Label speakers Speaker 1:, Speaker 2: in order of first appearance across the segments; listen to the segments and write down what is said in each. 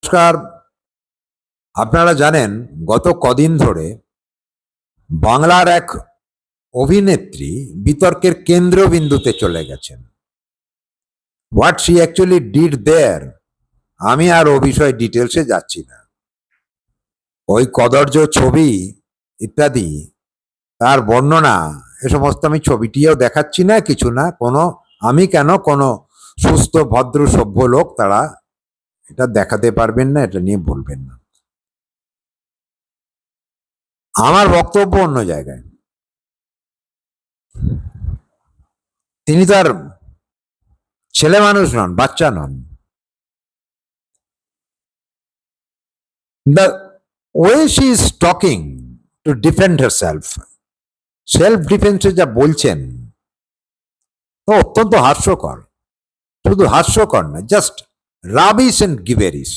Speaker 1: নমস্কার। আপনারা জানেন গত কদিন ধরে বাংলার এক অভিনেত্রী বিতর্কের কেন্দ্রবিন্দুতে চলে গেছেন। হোয়াট শি অ্যাকচুয়ালি ডিড দেয়ার, আমি আর ও বিষয়ে ডিটেলসে যাচ্ছি না। ওই কদর্য ছবি ইত্যাদি তার বর্ণনা এ সমস্ত আমি ছবিটিও দেখাচ্ছি না, কিছু না। আমি কেন, কোনো সুস্থ ভদ্র সভ্য লোক তারা এটা দেখাতে পারবেন না, এটা নিয়ে বলবেন না। আমার বক্তব্য অন্য জায়গায়। তিনি তার ছেলে মানুষ নন, বাচ্চা নন। The way she is talking to defend herself, self ডিফেন্সে যা বলছেন তো অত্যন্ত হাস্যকর। শুধু হাস্যকর না, জাস্ট রাবিশ এন্ড গিভেরিস,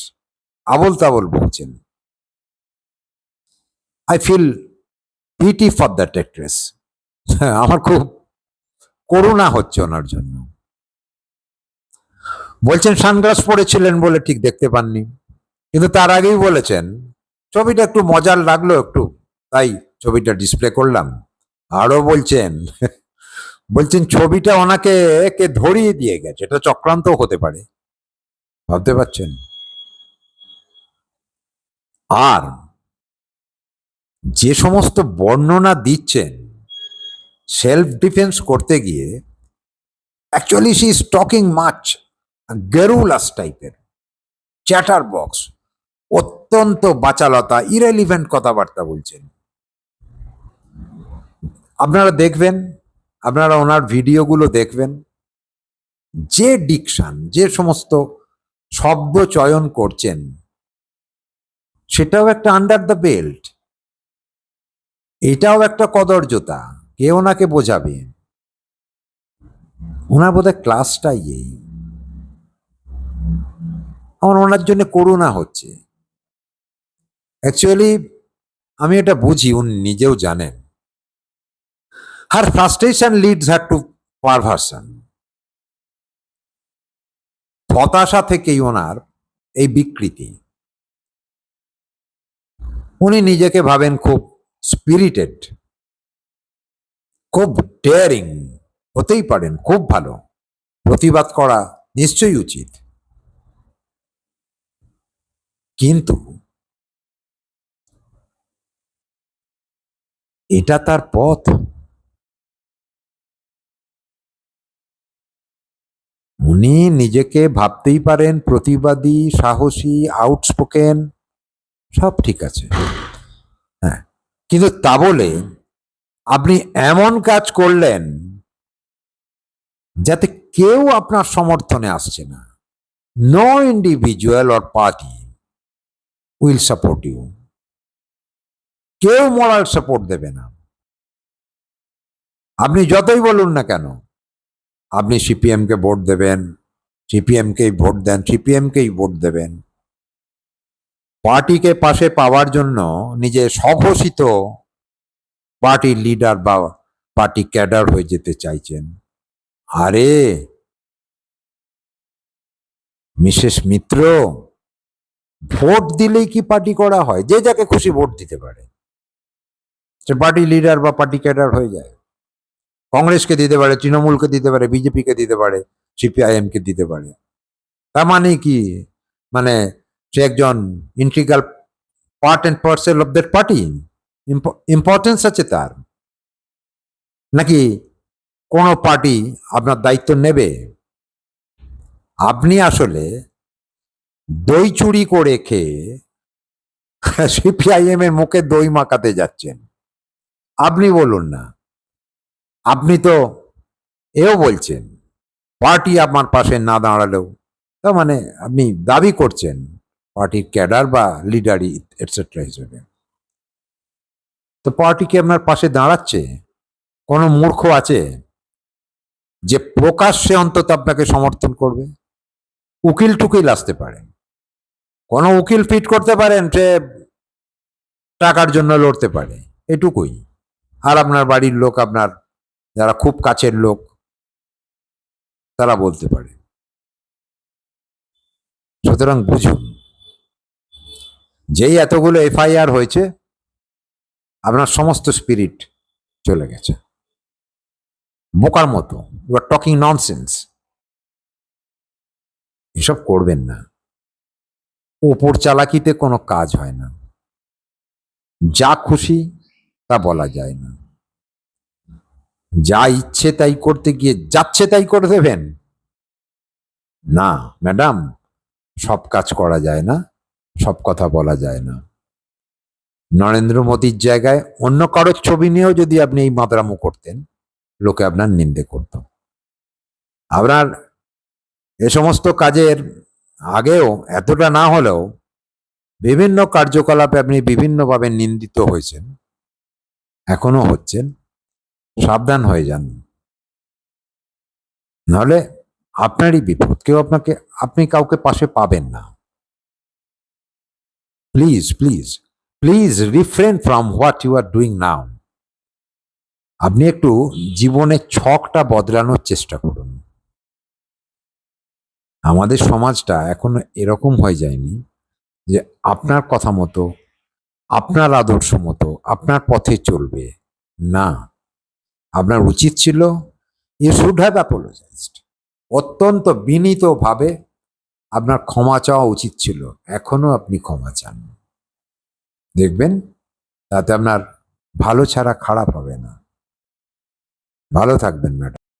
Speaker 1: আবল তাবল বলছেন। I feel pity for that actress. আমার খুব করুণা হচ্ছে ওনার জন্য। বলছেন সানগ্লাস পরেছিলেন বলে ঠিক দেখতে পাননি, কিন্তু তার আগেই বলেছেন ছবিটা একটু মজার লাগলো, একটু তাই ছবিটা ডিসপ্লে করলাম। আরো বলছেন ছবিটা ওনাকে কে ধরিয়ে দিয়ে গেছে, এটা চক্রান্ত হতে পারে, ভাবতে পারছেন? আর যে সমস্ত বর্ণনা দিচ্ছেন সেলফ ডিফেন্স করতে গিয়ে, actually she is talking much garrulous টাইপের, চ্যাটার বক্স, অত্যন্ত বাচালতা, ইরেলিভেন্ট কথাবার্তা বলছেন। আপনারা দেখবেন, আপনারা ওনার ভিডিওগুলো দেখবেন, যে ডিকশন, যে সমস্ত শব্দ চয়ন করছেন, সেটাও একটা আন্ডার দ্য বেল্ট, এটাও একটা কদর্যতা। কে ওনাকে বোঝাবে? ওনার বোধহয় ক্লাসটাই এই। আমার ওনার জন্য করুণা হচ্ছে। অ্যাকচুয়ালি আমি এটা বুঝি, উনি নিজেও জানেন। হার frustration Leeds her to perversion. হতাশা থেকেই ওনার এই বিকৃতি। উনি নিজেকে ভাবেন খুব স্পিরিটেড, খুব ডেয়ারিং, হতেই পারেন, খুব ভালো, প্রতিবাদ করা নিশ্চয়ই উচিত, কিন্তু এটা তার পথ? উনি নিজেকে ভাবতেই পারেন প্রতিবাদী, সাহসী, আউটস্পোকেন, সব ঠিক আছে, হ্যাঁ, কিন্তু তা বলে আপনি এমন কাজ করলেন যাতে কেউ আপনার সমর্থনে আসছে না। No individual or party will support you. কেউ মোরাল সাপোর্ট দেবে না। আপনি যতই বলুন না কেন আপনি সিপিএম কে ভোট দেবেন, সিপিএম কেই ভোট দেন, সিপিএম কেই ভোট দেবেন, পার্টিকে পাশে পাওয়ার জন্য নিজে স্বঘোষিত পার্টির লিডার বা পার্টি ক্যাডার হয়ে যেতে চাইছেন। আরে মিসেস মিত্র, ভোট দিলেই কি পার্টি করা হয়? যে যাকে খুশি ভোট দিতে পারে, সে পার্টি লিডার বা পার্টি ক্যাডার হয়ে যায়। কংগ্রেসকে দিতে পারে, তৃণমূলকে দিতে পারে, বিজেপিকে দিতে পারে, সিপিআইএম কে দিতে পারে। তার মানে কি, মানে সে একজন integral part and parcel of that party, importance আছে তার? নাকি কোনো পার্টি আপনার দায়িত্ব নেবে? আপনি আসলে দই চুরি করে খেয়ে সিপিআইএম এর মুখে দই মাখাতে যাচ্ছেন। আপনি বলুন না, আপনি তো এও বলছেন পার্টি আপনার পাশে না দাঁড়ালেও, তার মানে আপনি দাবি করছেন পার্টির ক্যাডার বা লিডারি এটসেট্রা হিসেবে। তো পার্টি কি আপনার পাশে দাঁড়াচ্ছে? কোনো মূর্খ আছে যে প্রকাশ্যে অন্তত আপনাকে সমর্থন করবে? উকিল টুকিল আসতে পারে, কোনো উকিল ফিট করতে পারেন, সে টাকার জন্য লড়তে পারে, এটুকুই। আর আপনার বাড়ির লোক, আপনার যারা খুব কাছের লোক, তারা বলতে পারে। সুতরাং বুঝুন, যেই এতগুলো এফআইআর হয়েছে আপনার সমস্ত স্পিরিট চলে গেছে। বোকার মতো ইউ আর টকিং ননসেন্স। এসব করবেন না। ওপর চালাকিতে কোনো কাজ হয় না। যা খুশি তা বলা যায় না। যা ইচ্ছে তাই করতে গিয়ে যাচ্ছে তাই করে দেবেন না ম্যাডাম, সব কাজ করা যায় না, সব কথা বলা যায় না। নরেন্দ্র মোদীর জায়গায় অন্য কারোর ছবি নিয়েও যদি আপনি এই মাতরামো করতেন, লোকে আপনার নিন্দে করত। আপনার এ সমস্ত কাজের আগেও এতটা না হলেও বিভিন্ন কার্যকলাপে আপনি বিভিন্নভাবে নিন্দিত হয়েছেন, এখনো হচ্ছেন। সাবধান হয়ে যান, নাহলে আপনারই বিপদ। কেউ আপনি কাউকে পাশে পাবেন না। Please please please refrain from what you are doing now. আপনি একটু জীবনের ছকটা বদলানোর চেষ্টা করুন। আমাদের সমাজটা এখনো এরকম হয়ে যায়নি যে আপনার কথা মতো, আপনার আদর্শ মতো, আপনার পথে চলবে না। আপনার উচিত ছিল, ইউ শুড হ্যাভ অ্যাপোলোজাইজড। অত্যন্ত বিনীতভাবে আপনার ক্ষমা চাওয়া উচিত ছিল। এখনো আপনি ক্ষমা চান, দেখবেন তাতে আপনার ভালো ছাড়া খারাপ হবে না। ভালো থাকবেন ম্যাডাম।